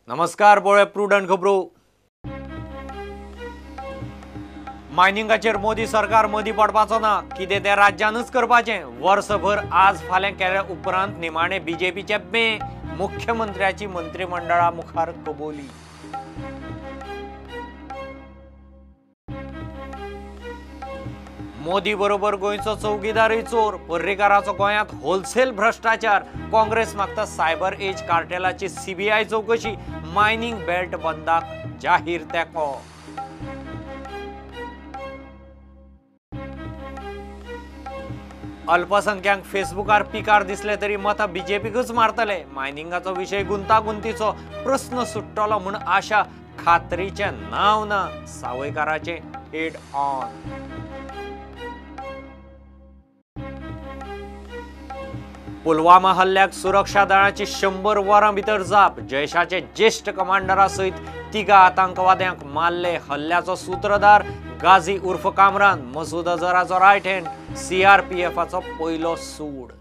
नमस्कार बोळे प्रुडंट खबरो मायनिंगाचेर मोदी सरकार मदी पडपाचो ना कितें ते राज्यानूच करपाचें वर्सभर आज फाल्यां केल्या उपरांत निमाणे बीजेपीचे बे मुख्यमंत्र्याची मंत्रिमंडळा मुखार कबुली। मोदी बरोबर गोंयचो चौकीदारय चोर पर्रीकाराचो गोंयांत होलसेल भ्रष्टाचार काँग्रेस मागता सायबर एज कार्टेलाची सीबीआय चौकशी मायनिंग बेल्ट बंदाक जाहीर तेंको। अल्पसंख्यांक फेसबुकार पिकार दिसले तरी मत बीजेपीकूच मारतले मायनिंगाचो विशय गुंतागुंतीचो प्रश्न सुट्टलो म्हूण आशा खात्रीचे नाव ना सावयकाराचे हेड ऑन। पुलवामा हल्ल्याक सुरक्षा दळाची 100 वरां भितर जाप जैशाचे ज्येष्ठ कमांडरा सयत 3 आतंकवाद्यांक मारले हल्ल्याचो सूत्रधार गाझी उर्फ कामरान मसूद अझहराचो रायट हँड सीआरपीएफाचो पयलो सूड।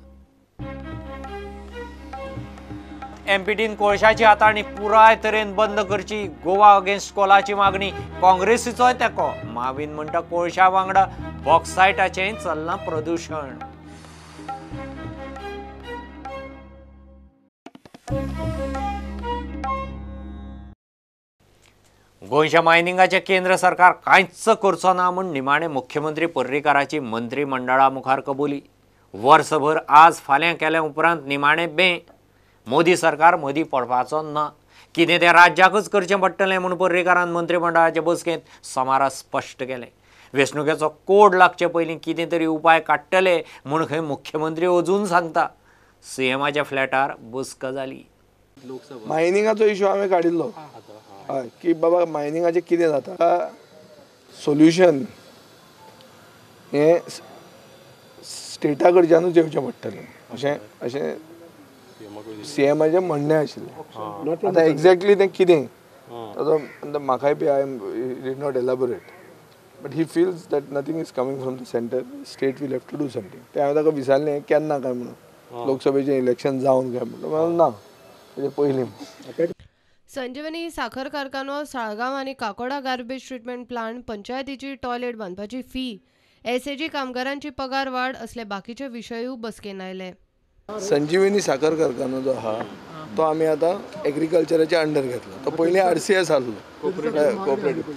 एमपीटीन कोळशाची हाताळणी पुराय तरेन बंद करची गोवा अगेन्स्ट कोलाची मागणी काँग्रेसीचोय तेंको माविन म्हणटा कोळशा वांगडा बॉक्सायटाचेय चलना प्रदूषण। गोंयच्या मायनिंगाचे केंद्र सरकार कांयच करचो ना म्हूण निमाणे मुख्यमंत्री पर्रीकाराची मंत्रिमंडळा मुखार कबुली। वर्सभर आज फाल्यां केल्या उपरांत निमाणे बे मोदी सरकार मदीं पडपाचो ना कितें तें राज्याकूच करचें पडटलें म्हूण पर्रीकारान मंत्रिमंडळाचे बसकेंत सोमारा स्पश्ट केलें। वेंचणुकेचो कोड लागचे पयलीं कितें तरी उपाय काडटले म्हूण खंय मुख्यमंत्री अजून सांगता। सीएमाच्या फ्लॅटार बसका जाली। मायनिंगाचो इशू हांवें काडिल्लो हय की बाबा मायनिंगाचें कितें जाता सोल्युशन हें स्टेटा कडच्यानूच येवचें पडटलें अशें सीएमाचें म्हणणें आशिल्लें। आतां एक्झॅक्टली तें कितें ताचो म्हाकाय बी I did not elaborate but he feels that nothing is coming from the centre state will have to do something. तें हांवें ताका विचारलें केन्ना काय म्हणून लोकसभेचें इलेक्शन जावन काय म्हणून ना तेजे पयलीं। संजीवनी साखर कारखानो साळगांव आनी काकोडा गार्बेज ट्रीटमेंट प्लांट पंचायतीची टॉयलेट बांदपाची फी एसएजी कामगारांची पगार वाड असले बाकीचे विशयूय बसकेन आयले। संजीवनी साखर कारखानो जो आहा तो आमी आतां एग्रीकल्चराच्या अंडर घेतलो। तो पयलीं आरसीएस आहलो कोऑपरेटीव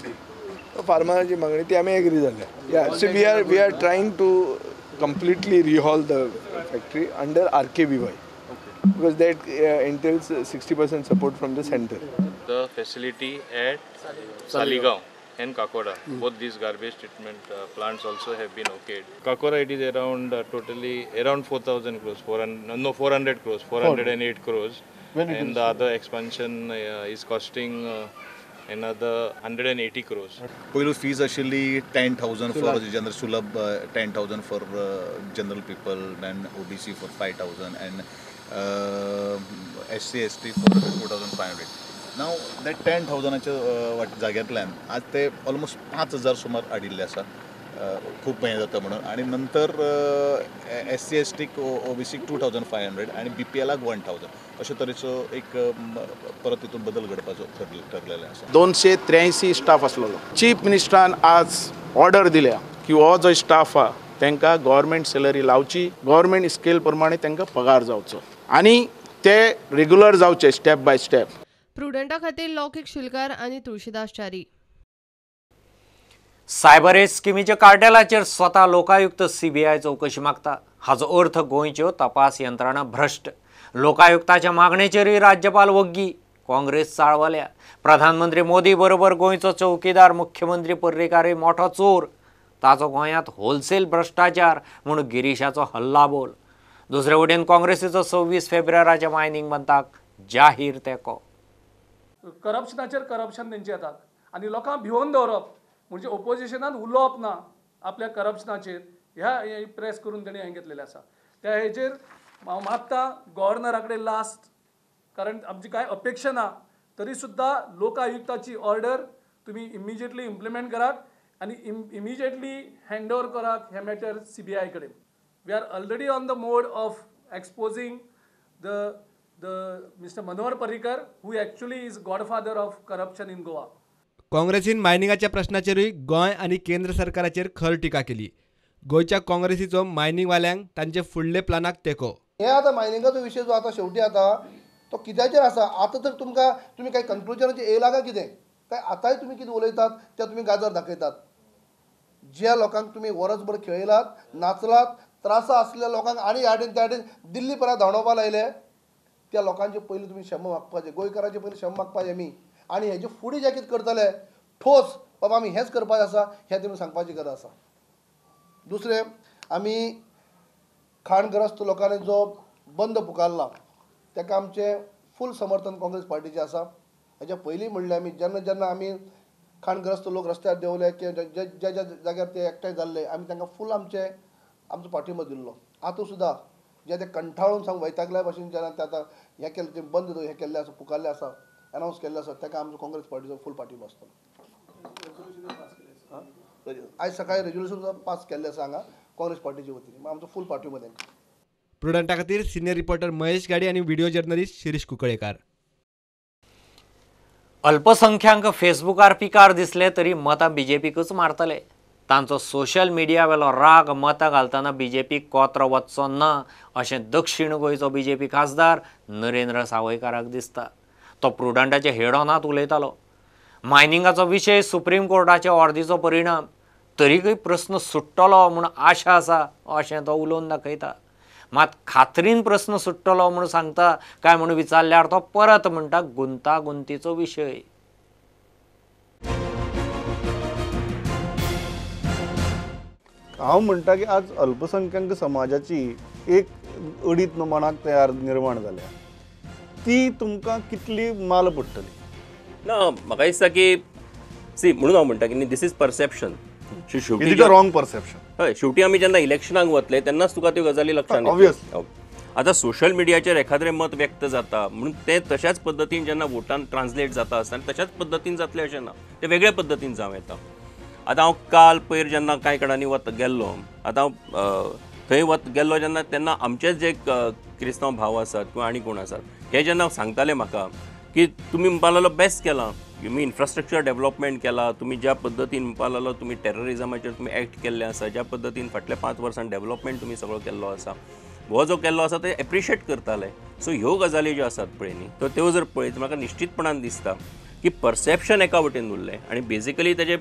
तो फार्मराची मागणी ती आमी एग्री जाल्या so we are trying to completely rehaul the factory under RKBY because that entails 60% support from the center. The facility at Saligaon and Kakoda, both these garbage treatment plants also have been okayed. Kakoda it is around totally around 4,000 crores, 400 crores, 408 crores, and the other expansion is costing another 180 crores. पहिलो fees आशिल्ली 10,000 for general sulabh, 10,000 for general people, and OBC for 5,000 and SC ST for 2,500. Now that 10,000च्या जाग्यांतल्यान आज ते almost 5,000 सुमार आडिल्ले आसा खूप महिने जाता म्हणून आणि नंतर SC ST OBC 2,500 आणि BPLाक 1,000 अशा तरेचो एक परत तितून बदल घडपाचो ठरलेले आसा। 283 स्टाफ आसलो चीफ मिनिस्टरान आज ऑर्डर दिल्या की हो जो स्टाफ आहा तांकां गव्हर्मेंट सॅलरी लावची गव्हर्मेंट स्केल प्रमाणे तांकां पगार जावचो आणि ते रेग्युलर जावचे स्टेप बाय स्टेप। प्रुडंटा खातीर लौकीक शुल्कार आनी तुळशीदास च्यारी। सायबर एज स्किमीच्या कार्टेलाचेर स्वता लोकायुक्त सीबीआय चौकशी मागता हाचो अर्थ गोंयच्यो तपास यंत्रणा भ्रश्ट लोकायुक्ताच्या मागणेचेरय राज्यपाल वग्गी काँग्रेस चाळवल्या प्रधानमंत्री मोदी बरोबर गोंयचो चौकीदार मुख्यमंत्री पर्रीकारय मोठो चोर ताचो गोंयांत होलसेल भ्रष्टाचार म्हूण गिरीशाचो हल्लाबोल दुसरे वटेन काँग्रेसीचो 26 फेब्रुवाराच्या मायनिंग बंदाक जाहीर तेंको। करप्शनाचेर करप्शन तेंचे येतात आनी लोकांक भिवून दवरप म्हणजे ओपोजिशनान उलोवप ना आपल्या करप्शनाचेर ह्या प्रेस करून तेणी हें घेतलेलें आसा। त्या हेचेर हांव मागता गव्हर्नरा कडेन लास्ट कारण आमची कांय अपेक्षा ना तरी सुद्दां लोकायुक्ताची ऑर्डर तुमी इमिजिएटली इम्प्लिमेंट करात आनी इमिजिएटली हँड ओवर करात हे मॅटर CBI कडेन। We are already on the mode of exposing the Mr. Manohar Parrikar, who actually is godfather of corruption in Goa. काँग्रेसीन मायनिंगाच्या प्रश्नाचेरूय गोंय आनी केंद्र सरकाराचेर खर टिका केली. गोंयच्या काँग्रेसीचो मायनिंगवाल्यांक तांचे फुडले प्लानाक तेंको. हे आता मायनिंगाचो विशय जो आता शेवटी आता तो कित्याचेर आसा. आता तर तुम्ही काही कन्क्लुजनाचेर येयला काय कितें काय आतांय तुम्ही कितें उलयतात ते तुम्ही गाजर दाखयतात. ज्या लोकांक तुम्ही वरसभर खेळयलात, नाचलात, त्रासा असलेल्या लोकांक आनी हाडीन त्या हाडीन दिल्ली परत धांवडोवपा लायले, त्या लोकांचे पयलीं तुमी क्षमा मागपाचे, गोंयकारांचे पयलीं क्षमा मागपाचे आमी. आनी हेजे फुडें जे कितें करतले ठोस बाबा आमी हेंच करपाचें आसा हें तुमी सांगपाची गरज आसा. दुसरें, आमी खाणग्रस्त लोकांनी जो बंद पुकारला ताका आमचें फूल समर्थन काँग्रेस पार्टीचें आसा. हेच्या पयलीं म्हणलें आमी जेन्ना आमी खाणग्रस्त लोक रस्त्यार देंवले किंवा ज्या ज्या जाग्यार ते एकठांय जाल्ले आमी तांकां फूल आमचो पाठिंबो दिल्लो. आतां सुद्दां जे ते कंठाळून सांग वैतागल्या भशेन जेन्ना ते आतां हें केलें तें बंद हें केल्लें आसा, पुकारलें आसा, अनावन्स केल्लें आसा, ताका आमचो काँग्रेस पार्टीचो फूल पाठिंबो आसतलो. आयज सकाळीं रेजोल्युशन पास केल्लें आसा हांगा काँग्रेस पार्टीचे वतीन, आमचो फूल पाठिंबो तांकां. प्रुडंटा खातीर सिनियर रिपोर्टर महेश गाडी आनी व्हिडिओ जर्नलिस्ट शिरीष कुंकळेकार. अल्पसंख्यांक फेसबुकार पिकार दिसले तरी मतां बीजेपीकूच मारतले. तांचो सोशल मिडिया वेलो राग मतां घालतना बीजेपीक कोत्र वचचो ना अशें दक्षिण गोंयचो बीजेपी खासदार नरेंद्र सावयकाराक दिसता. तो प्रुडंटाचे हेड ऑनांत उलयतालो. मायनिंगाचो विशय सुप्रीम कोर्टाचे ऑर्दीचो परिणाम तरीकय प्रस्न सुट्टलो म्हूण आशा आसा अशें तो उलोवन दाखयता. मात खात्रीन प्रस्न सुट्टलो म्हूण सांगता काय म्हूण विचारल्यार तो परत म्हणटा गुंतागुंतीचो विशय. हांव म्हणटा की आज अल्पसंख्यांक समाजाची एक अडीत मनाक तयार निर्माण जाल्या, ती तुमकां कितली माल पडटली. ना म्हाका दिसता की म्हणून हांव म्हणटा की दीस इज परसेप्शन. शेवटी रॉंग परसेप्शन. हय, शेवटी आमी जेन्ना इलेक्शनाक वतले तेन्नाच तुका त्यो गजाली लक्षांत ऑब्वियसली. आतां सोशल मिडियाचेर एखाद्रें मत व्यक्त जाता म्हणून तें तशाच पद्दतीन जेन्ना वोटान ट्रान्सलेट जाता आसतना तशाच पद्दतीन जातलें अशें ना, तें वेगळे पद्दतीन जावं येता. आतां हांव काल पयर जेन्ना कांय कडांनी गेल्लो, आतां हांव थंय गेल्लो जेन्ना तेन्ना आमचेच जे क्रिस्तांव भाव आसात किंवा आनी कोण आसात हे जेन्ना सांगताले म्हाका की तुमी म्हणपा लागलो बेस्ट केलां, तुमी इन्फ्रास्ट्रक्चर डेव्हलपमेंट केला, तुमी ज्या पद्दतीन म्हणपा लागलो तुमी टेररिजमाचेर तुमी एक्ट केल्ले आसा, ज्या पद्दतीन फाटल्या 5 वर्सां डेव्हलपमेंट तुमी सगळो केल्लो आसा, हो जो केल्लो आसा ते एप्रिशिएट करताले. सो ह्यो गजाली ज्यो आसात पळय न्ही, तर त्यो जर पळयत म्हाका निश्चितपणान दिसता की परसेप्शन एका वटेन उरलें आनी बेजिकली तेजे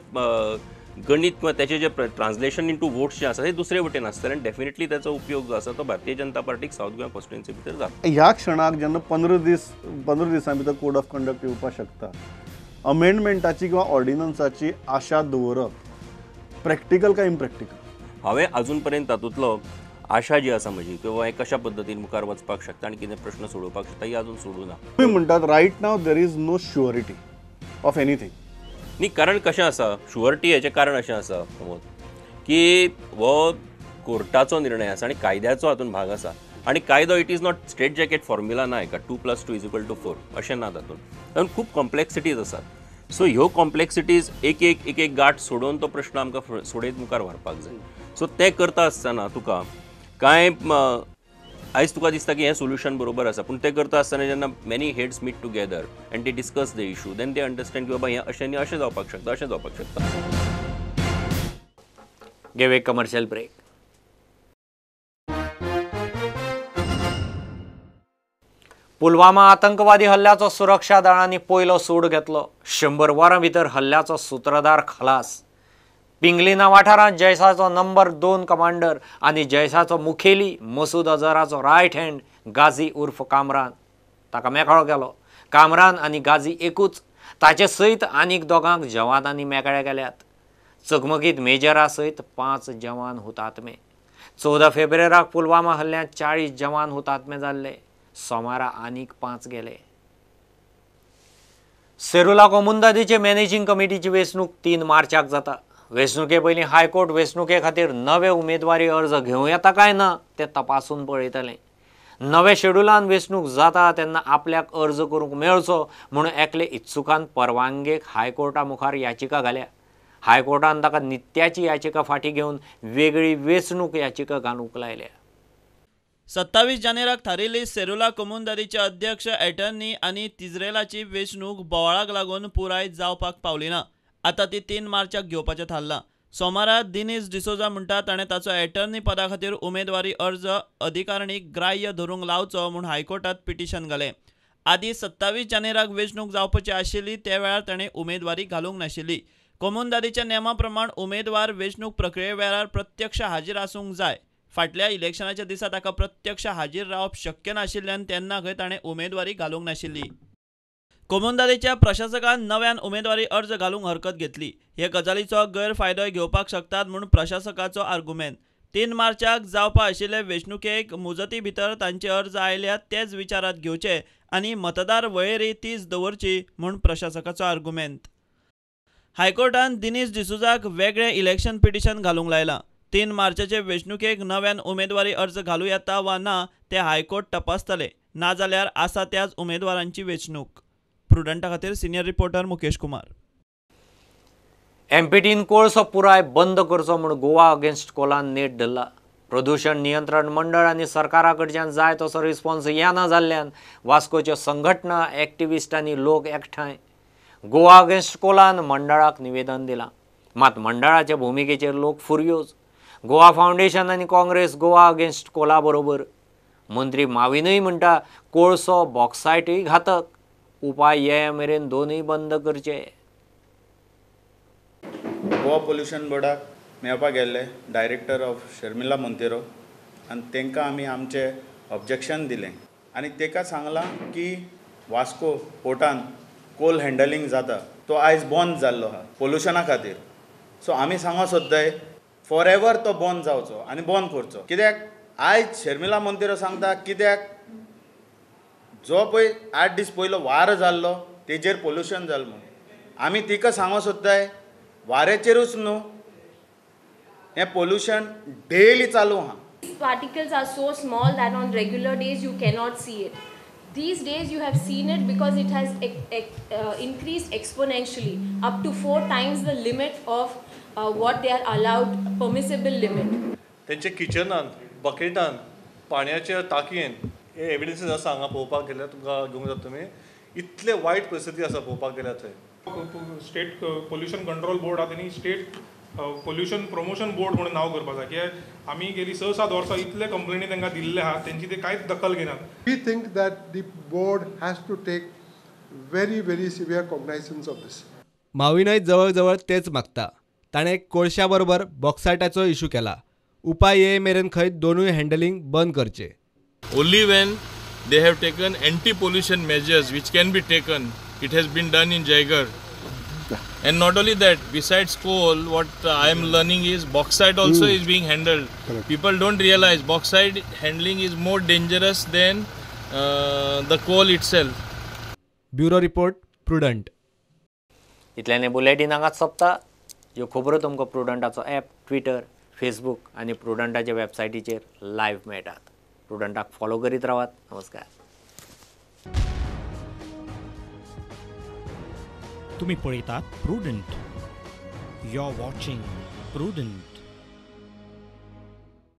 गणित किंवा त्याचे जे ट्रान्सलेशन इंटू वोट्स जे आसा ते दुसरे वटेन आसतले आनी डेफिनेटली त्याचो उपयोग जो आसा तो भारतीय जनता पार्टीक साऊथ गोवा कॉन्स्टिट्युएन्सी भितर जाता. ह्या क्षणाक जेन्ना 15 दिसां भितर कोड ऑफ कंडक्ट येवपाक शकता, अमेंडमेंटाची किंवा ऑर्डिनन्साची आशा दवरप प्रॅक्टिकल काय इम्प्रॅक्टिकल? हांवें अजून पर्यंत तातूंतलो आशा जी आसा म्हजी किंवा हें कशा पद्दतीन मुखार वचपाक शकता आनी कितें प्रश्न सोडोवपाक शकता ही अजून सोडूं ना. तुम्ही म्हणटात right now there is no surety of anything. न्ही, कारण कशें आसा, शुअरिटी हेचें कारण अशें आसा प्रमोद की हो कोर्टाचो निर्णय आसा आनी कायद्याचो हातूंत भाग आसा आनी कायदो it is not straight jacket formula ना हेका 2+2=4 अशें ना तातूंत खूब कॉम्प्लेक्सिटीज आसात. सो ह्यो कॉम्प्लेक्सिटीज एक एक गाठ सोडून तो प्रश्न आमकां सोडयत मुखार व्हरपाक जाय. सो तें करता आसतना तुका कांय आयज तुका दिसता की हें सोल्युशन बरोबर आसा, पूण तें करता आसतना जेन्ना many heads meet together and they discuss the issue then they understand की बाबा हें अशें न्ही अशें जावपाक शकता, अशें जावपाक शकता. Give a commercial break. Pulwama आतंकवादी हल्ल्याचो सुरक्षा दळांनी पयलो सूड घेतलो. 100 वरां भितर हल्ल्याचो सूत्रधार खलास. पिंगलिना वाठारांत जैसाचो नंबर 2 कमांडर आनी जैसाचो मुखेली मसूद अझहराचो रायट हँड गाझी उर्फ कामरान ताका मेकळो केलो. कामरान आनी गाझी एकूच, ताचे सयत आनीक दोगांक जवानांनी मेकळे केल्यात. चकमकीत मेजरा सयत 5 जवान हुतात्मे. 14 फेब्रुवाराक पुलवामा हल्ल्यांत 40 जवान हुतात्मे जाल्ले. सोमारा आनीक 5 गेले. सेरुला कोमुंदादीचे मॅनेजिंग कमिटीची वेंचणूक 3 मार्चाक जाता. वेंचणुके पयलीं हायकोर्ट वेंचणुके खातीर नवे उमेदवारी अर्ज घेवं येता काय ना तें तपासून पळयतले. नवे शेड्युलान वेंचणूक जाता तेन्ना आपल्याक अर्ज करूंक मेळचो म्हूण एकले इत्सुकान परवानगेक हायकोर्टा मुखार याचिका घाल्या. हायकोर्टान ताका नित्याची याचिका फाटीं घेवन वेगळी वेंचणूक याचिका घालूंक लायल्या. 27 जानेराक थारिल्ली सेरुला कमुनदारीचे अध्यक्ष एटर्नी आनी तिज्रेलाची वेंचणूक बोवाळाक लागून पुराय जावपाक पावली ना. आतां ती 3 मार्चाक घेवपाचें थारलां. सोमारा दिनीस डिसोजा म्हणटा ताणें ताचो एटर्नी पदा खातीर उमेदवारी अर्ज अधिकारणीक ग्राह्य धरूंक लावचो म्हूण हायकोर्टात पिटिशन घालें. आदीं 27 जानेराक वेंचणूक जावपाची आशिल्ली त्या वेळार ताणें उमेदवारी घालूंक नाशिल्ली. कमुनदारीच्या नेमा प्रमाण उमेदवार वेंचणूक प्रक्रिये वेळार प्रत्यक्ष हाजीर आसूंक जाय. फाटल्या इलेक्शनाच्या दिसा ताका प्रत्यक्ष हाजीर रावप शक्य नाशिल्ल्यान तेन्ना खंय ताणें उमेदवारी घालूंक नाशिल्ली. कमुनदारीच्या प्रशासकान नव्यान उमेदवारी अर्ज घालूंक हरकत घेतली. हे गजालीचो गैरफायदोय घेवपाक शकतात म्हूण प्रशासकाचो आर्ग्युमेंट. 3 मार्चाक जावपा आशिल्ले वेंचणुकेक मुजती भितर तांचे अर्ज आयल्यात तेच विचारांत घेवचे आनी मतदार वळेरी तीच दवरची म्हूण प्रशासकाचो आर्ग्युमेंट. हायकोर्टान दिनीस डिसोजाक वेगळें इलेक्शन पिटिशन घालूंक लायलां. 3 मार्चाचे वेंचणुकेक नव्यान उमेदवारी अर्ज घालूं येता वा ना तें हायकोर्ट तपासतले. नाजाल्यार आसा त्याच उमेदवारांची वेंचणूक. प्रुडंटा खातीर सिनियर रिपोर्टर मुकेश कुमार. एमपीटीन कोळसो पुराय बंद करचो म्हूण गोवा अगेन्स्ट कोलान नेट धरला. प्रदूषण नियंत्रण मंडळ आनी सरकारा कडच्यान जाय तसो रिस्पॉन्स येना जाल्ल्यान वास्कोच्यो संघटना, एक्टिविस्ट आनी लोक एकठांय. गोवा अगेन्स्ट कोलान मंडळाक निवेदन दिलां. मात मंडळाचे भुमिकेचेर लोक फुर्योज. गोवा फावंडेशन आनी काँग्रेस गोवा अगेन्स्ट कोला बरोबर. मंत्री माविनूय म्हणटा कोळसो बॉक्सायटूय घातक. उपाय ये मेरेन दोनूय बंद करचे. गोवा पोल्युशन बोर्डाक मेळपाक गेल्ले डायरेक्टर ऑफ शर्मिला मोंतेरो आनी तांकां आमी आमचें ऑब्जेक्शन दिलें आनी ताका सांगलां की वास्को पोर्टान कोल हँडलिंग जाता तो आयज बंद जाल्लो आहा पोल्युशना खातीर. सो आमी सांगो सोदताय फॉर एवर तो बंद जावचो आनी बंद करचो. कित्याक आयज शर्मिला मोंतेरो सांगता कित्याक जो पळय 8 दीस पयलो वार जाल्लो तेजेर पोल्युशन जालें म्हणून. आमी तिका सांगो सोदताय वाऱ्याचेरूच न्हू हें पोल्युशन डेली चालू आहा. Particles are so small that on regular days you cannot see it. These days you have seen it because it has increased exponentially up to 4 times the limit of what they are allowed permissible limit. तेंचे किचनान, बकेटान, पाण्याच्या टाकयेन हे एविडन्सीस आसा हांगा पळोवपाक गेल्यार तुमकां घेवंक जाता तुमी. इतले वायट परिस्थिती आसा पळोवपाक गेल्यार थंय. स्टेट पोल्युशन कंट्रोल बोर्ड आहा तेणी स्टेट पोल्युशन प्रमोशन बोर्ड म्हणून नांव करपाक जाय. कित्याक आमी गेली 6-7 वर्सां इतले कंप्लेनी तांकां दिल्ले आहा तेंची ते कांयच दखल घेनात. We think that the board has to take very, very severe cognizance of this. माविनय जवळ तेच मागता. ताणें कोळशा बरोबर बॉक्सायटाचो इशू केला. उपाय ये मेरेन खंय दोनूय हँडलिंग बंद करचे. Only when they have taken anti-pollution measures which can be taken, it has been done in Jaigarh. And not only that, besides coal, what I am learning is bauxite also is being handled. Correct. People don't realize bauxite handling is more dangerous than the coal itself. Bureau report Prudent. इतल्याने bulletin हांगाच सोंपता. ह्यो खबरो तुमकां प्रुडंटाचो app, Twitter, Facebook आनी प्रुडंटाच्या वेबसायटीचेर live मेळटात. प्रुडंटाक follow करीत रावात. नमस्कार. तुम्ही पळयतात Prudent. You are watching prudent.